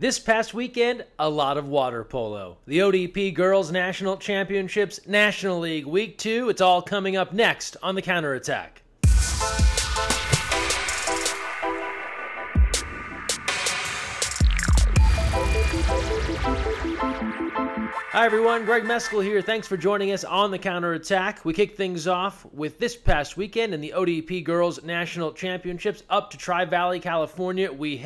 This past weekend, a lot of water polo. The ODP Girls National Championships National League Week 2. It's all coming up next on The Counterattack. Hi everyone, Greg Mescall here. Thanks for joining us on The Counterattack. We kick things off with this past weekend in the ODP Girls National Championships up to Tri-Valley, California. We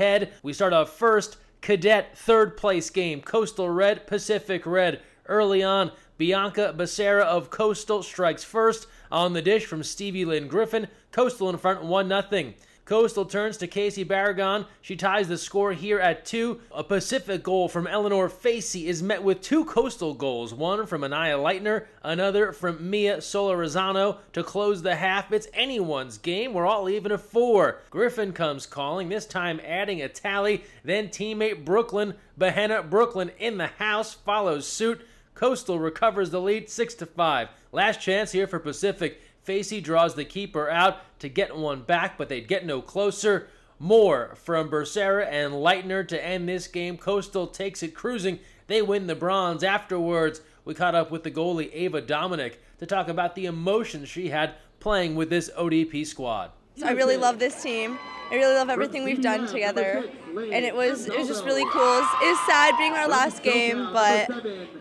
start off first. Cadet third place game, Coastal Red, Pacific Red. Early on, Bianca Becerra of Coastal strikes first on the dish from Stevie Lynn Griffin. Coastal in front 1-0. Coastal turns to Casey Barragon. She ties the score here at 2. A Pacific goal from Eleanor Facey is met with 2 Coastal goals, one from Anaya Leitner, another from Mia Solorzano to close the half. It's anyone's game. We're all even at 4. Griffin comes calling, this time adding a tally. Then teammate Behenna Brooklyn in the house follows suit. Coastal recovers the lead 6-5. Last chance here for Pacific. Facey draws the keeper out to get one back, but they'd get no closer. More from Becerra and Leitner to end this game. Coastal takes it cruising. They win the bronze. Afterwards, we caught up with the goalie Ava Dominic to talk about the emotions she had playing with this ODP squad. I really love this team. I really love everything we've done together, and it was just really cool. It was sad being our last game, but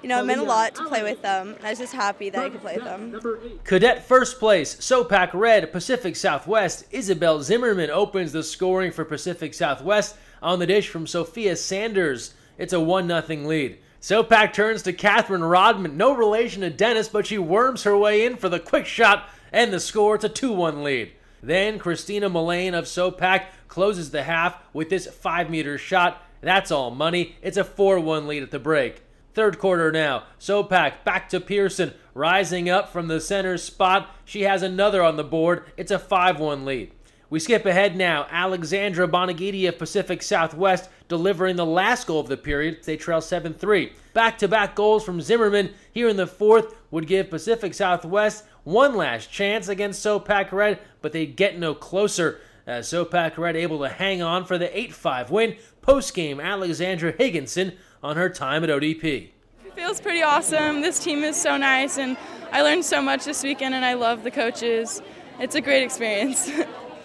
it meant a lot to play with them. I was just happy that I could play with them. Cadet first place, Sopak Red, Pacific Southwest. Isabel Zimmerman opens the scoring for Pacific Southwest on the dish from Sophia Sanders. It's a 1-0 lead. Sopak turns to Catherine Rodman, no relation to Dennis, but she worms her way in for the quick shot and the score. It's a 2-1 lead. Then Christina Mullane of Sopak closes the half with this 5-meter shot. That's all money. It's a 4-1 lead at the break. Third quarter now. Sopak back to Pearson, rising up from the center spot. She has another on the board. It's a 5-1 lead. We skip ahead now. Alexandra Bonagiti of Pacific Southwest delivering the last goal of the period. They trail 7-3. Back-to-back goals from Zimmerman here in the fourth would give Pacific Southwest one last chance against Sopak Red, but they'd get no closer. Sopak Red able to hang on for the 8-5 win. Post-game, Alexandra Higginson on her time at ODP. It feels pretty awesome. This team is so nice, and I learned so much this weekend, and I love the coaches. It's a great experience.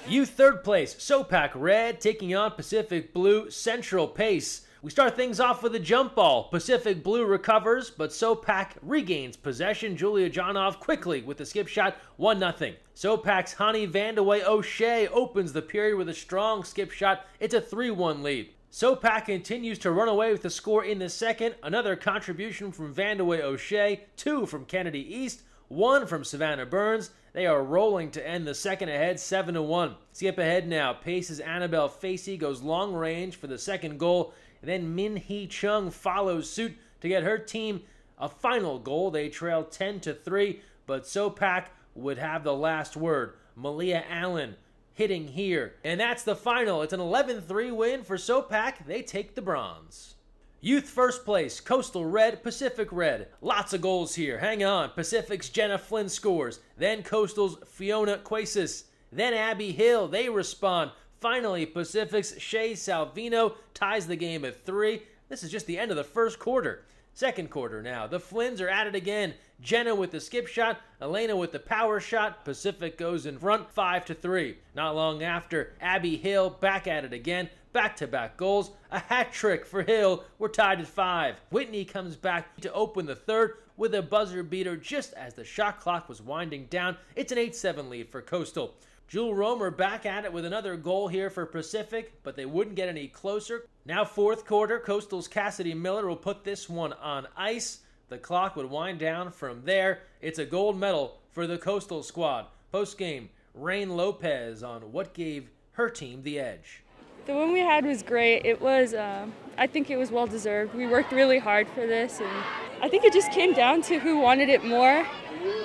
Youth third place, Sopak Red taking on Pacific Blue Central Pace. We start things off with a jump ball. Pacific Blue recovers, but Sopak regains possession. Julia Jonoff quickly with the skip shot, 1-0. Sopak's Hani Vandaway O'Shea opens the period with a strong skip shot. It's a 3-1 lead. Sopak continues to run away with the score in the second. Another contribution from Vandaway O'Shea, 2 from Kennedy East, 1 from Savannah Burns. They are rolling to end the second ahead 7-1. Skip ahead now. Pace's Annabelle Facey goes long range for the second goal. Then Min Hee Chung follows suit to get her team a final goal. They trail 10-3, but Sopak would have the last word. Malia Allen hitting here. And that's the final. It's an 11-3 win for Sopak. They take the bronze. Youth first place, Coastal Red, Pacific Red. Lots of goals here. Hang on. Pacific's Jenna Flynn scores. Then Coastal's Fiona Quasis. Then Abby Hill. They respond. Finally, Pacific's Shay Salvino ties the game at 3. This is just the end of the first quarter. Second quarter now. The Flynn's are at it again. Jenna with the skip shot. Elena with the power shot. Pacific goes in front 5-3. Not long after, Abby Hill back at it again. Back-to-back goals. A hat trick for Hill. We're tied at 5. Whitney comes back to open the third with a buzzer beater just as the shot clock was winding down. It's an 8-7 lead for Coastal. Jewel Romer back at it with another goal here for Pacific, but they wouldn't get any closer. Now fourth quarter, Coastal's Cassidy Miller will put this one on ice. The clock would wind down from there. It's a gold medal for the Coastal squad. Post-game, Rain Lopez on what gave her team the edge. The win we had was great. It was, I think it was well-deserved. We worked really hard for this, and I think it just came down to who wanted it more,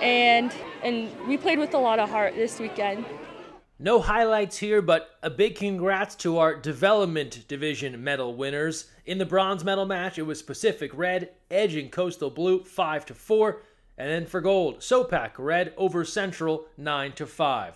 and we played with a lot of heart this weekend. No highlights here, but a big congrats to our Development Division medal winners. In the bronze medal match, it was Pacific Red edging Coastal Blue 5-4. And then for gold, Sopak Red over Central 9-5.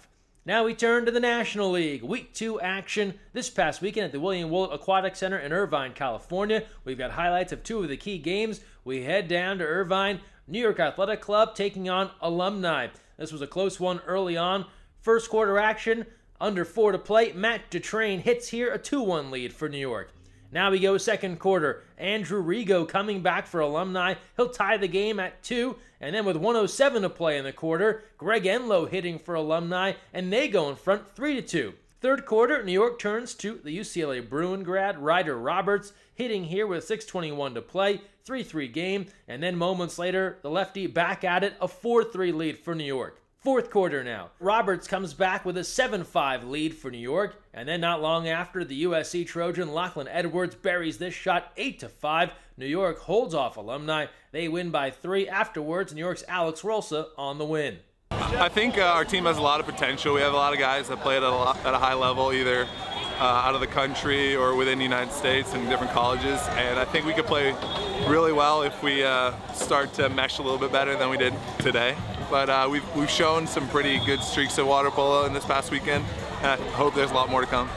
Now we turn to the National League. Week 2 action this past weekend at the William Willett Aquatic Center in Irvine, California. We've got highlights of 2 of the key games. We head down to Irvine. New York Athletic Club taking on Alumni. This was a close one early on. First quarter action, under 4 to play. Matt Detrain hits here, a 2-1 lead for New York. Now we go second quarter. Andrew Rigo coming back for Alumni. He'll tie the game at 2. And then with 1:07 to play in the quarter, Greg Enlow hitting for Alumni, and they go in front 3-2. Third quarter, New York turns to the UCLA Bruin grad, Ryder Roberts, hitting here with 6:21 to play, 3-3 game. And then moments later, the lefty back at it, a 4-3 lead for New York. Fourth quarter now. Roberts comes back with a 7-5 lead for New York, and then not long after, the USC Trojan Lachlan Edwards buries this shot 8-5. New York holds off Alumni. They win by 3. Afterwards, New York's Alex Rolsa on the win. I think our team has a lot of potential. We have a lot of guys that play at a high level, either out of the country or within the United States and different colleges, and I think we could play really well if we start to mesh a little bit better than we did today. But we've shown some pretty good streaks of water polo in this past weekend, and I hope there's a lot more to come.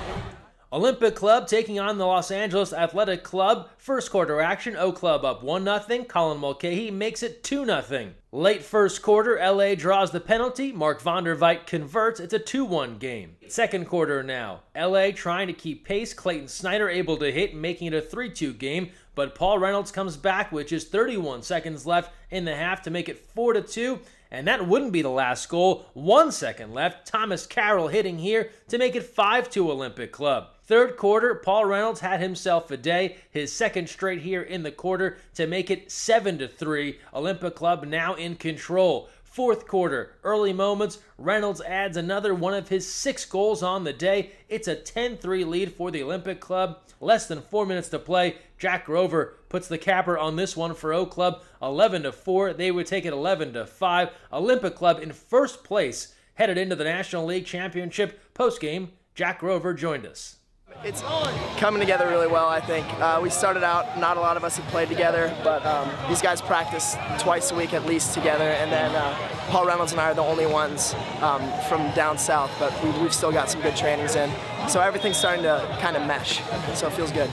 Olympic Club taking on the Los Angeles Athletic Club. First quarter action, O Club up 1-0. Colin Mulcahy makes it 2-0. Late first quarter, LA draws the penalty. Mark Vonderveit converts. It's a 2-1 game. Second quarter now. LA trying to keep pace. Clayton Snyder able to hit, making it a 3-2 game. But Paul Reynolds comes back with just 31 seconds left in the half to make it 4-2. And that wouldn't be the last goal. 1 second left. Thomas Carroll hitting here to make it 5-2 Olympic Club. Third quarter, Paul Reynolds had himself a day, his second straight here in the quarter to make it 7-3. Olympic Club now in control. Fourth quarter, early moments, Reynolds adds another one of his 6 goals on the day. It's a 10-3 lead for the Olympic Club. Less than 4 minutes to play. Jack Grover puts the capper on this one for O Club. 11-4. They would take it 11-5. Olympic Club in first place, headed into the National League Championship. Post-game, Jack Grover joined us. It's coming together really well, I think. We started out, not a lot of us had played together, but these guys practice twice a week at least together, and then Paul Reynolds and I are the only ones from down south, but we've still got some good trainings in. So everything's starting to kind of mesh, so it feels good.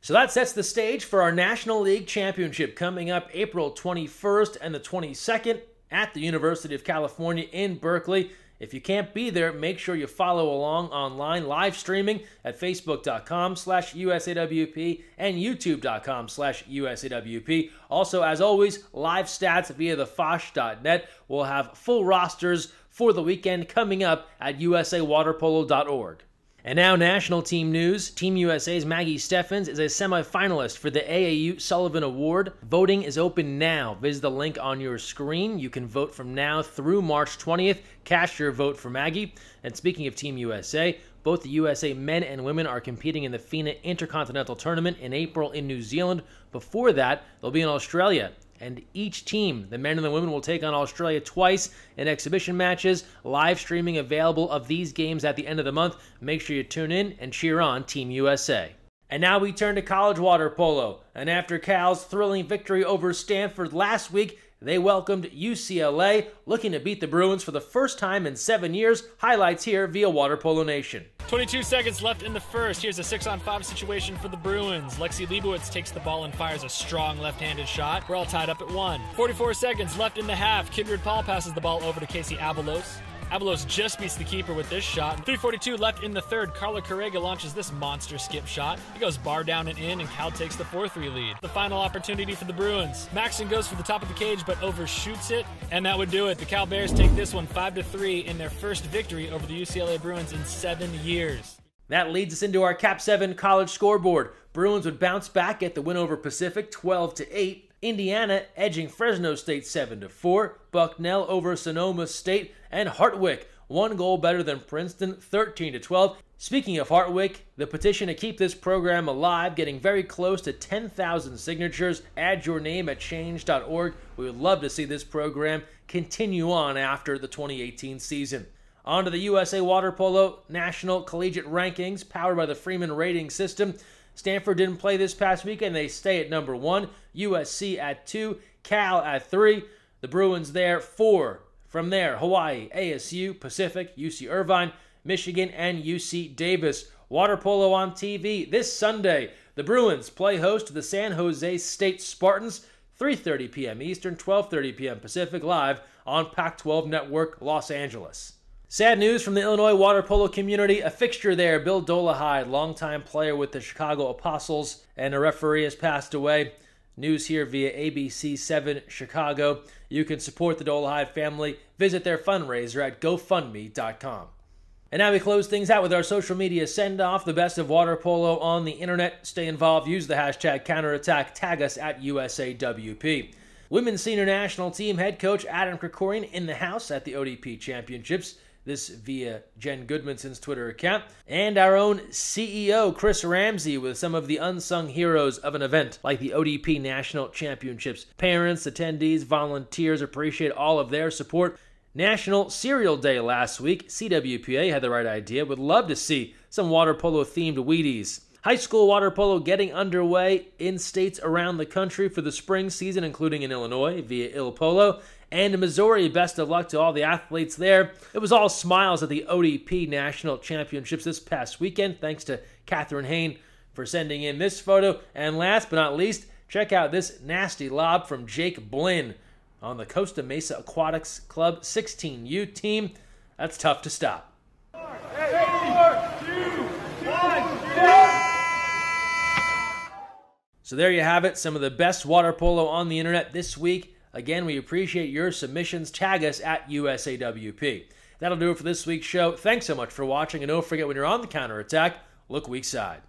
So that sets the stage for our National League Championship coming up April 21st and the 22nd at the University of California in Berkeley. If you can't be there, make sure you follow along online, live streaming at facebook.com/USAWP and youtube.com/USAWP. Also, as always, live stats via the Fosh.net. We'll have full rosters for the weekend coming up at usawaterpolo.org. And now national team news. Team USA's Maggie Steffens is a semifinalist for the AAU Sullivan Award. Voting is open now. Visit the link on your screen. You can vote from now through March 20th. Cast your vote for Maggie. And speaking of Team USA, both the USA men and women are competing in the FINA Intercontinental Tournament in April in New Zealand. Before that, they'll be in Australia. And each team, the men and the women, will take on Australia twice in exhibition matches. Live streaming available of these games at the end of the month. Make sure you tune in and cheer on Team USA. And now we turn to college water polo. And after Cal's thrilling victory over Stanford last week, they welcomed UCLA, looking to beat the Bruins for the first time in 7 years. Highlights here via Water Polo Nation. 22 seconds left in the first. Here's a 6-on-5 situation for the Bruins. Lexi Leibowitz takes the ball and fires a strong left-handed shot. We're all tied up at 1. 44 seconds left in the half. Kindred Paul passes the ball over to Casey Abelos. Abelos just beats the keeper with this shot. 3:42 left in the third. Carla Correga launches this monster skip shot. It goes bar down and in, and Cal takes the 4-3 lead. The final opportunity for the Bruins. Maxson goes for the top of the cage, but overshoots it, and that would do it. The Cal Bears take this one 5-3 in their first victory over the UCLA Bruins in 7 years. That leads us into our Cap 7 college scoreboard. Bruins would bounce back at the win over Pacific 12-8. Indiana edging Fresno State 7-4, Bucknell over Sonoma State, and Hartwick 1 goal better than Princeton 13-12. Speaking of Hartwick, the petition to keep this program alive getting very close to 10,000 signatures. Add your name at change.org. We would love to see this program continue on after the 2018 season. On to the USA Water Polo National Collegiate Rankings powered by the Freeman Rating System. Stanford didn't play this past weekend. They stay at number 1. USC at 2. Cal at 3. The Bruins there 4. From there, Hawaii, ASU, Pacific, UC Irvine, Michigan, and UC Davis. Water polo on TV this Sunday. The Bruins play host to the San Jose State Spartans, 3:30 p.m. Eastern, 12:30 p.m. Pacific, live on Pac-12 Network, Los Angeles. Sad news from the Illinois water polo community. A fixture there, Bill Dolahide, longtime player with the Chicago Apostles, and a referee, has passed away. News here via ABC7 Chicago. You can support the Dolahide family. Visit their fundraiser at GoFundMe.com. And now we close things out with our social media send-off. The best of water polo on the internet. Stay involved. Use the hashtag counterattack. Tag us at USAWP. Women's senior national team head coach Adam Krikorian in the house at the ODP Championships. This via Jen Goodmanson's Twitter account. And our own CEO, Chris Ramsey, with some of the unsung heroes of an event like the ODP National Championships. Parents, attendees, volunteers, appreciate all of their support. National Cereal Day last week. CWPA had the right idea. Would love to see some water polo themed Wheaties. High school water polo getting underway in states around the country for the spring season, including in Illinois via Il Polo. And in Missouri, best of luck to all the athletes there. It was all smiles at the ODP National Championships this past weekend. Thanks to Catherine Hain for sending in this photo. And last but not least, check out this nasty lob from Jake Blinn on the Costa Mesa Aquatics Club 16U team. That's tough to stop. 3, 4, 2, 1, So there you have it, some of the best water polo on the internet this week. Again, we appreciate your submissions. Tag us at USAWP. That'll do it for this week's show. Thanks so much for watching, and don't forget, when you're on the counterattack, look weak side.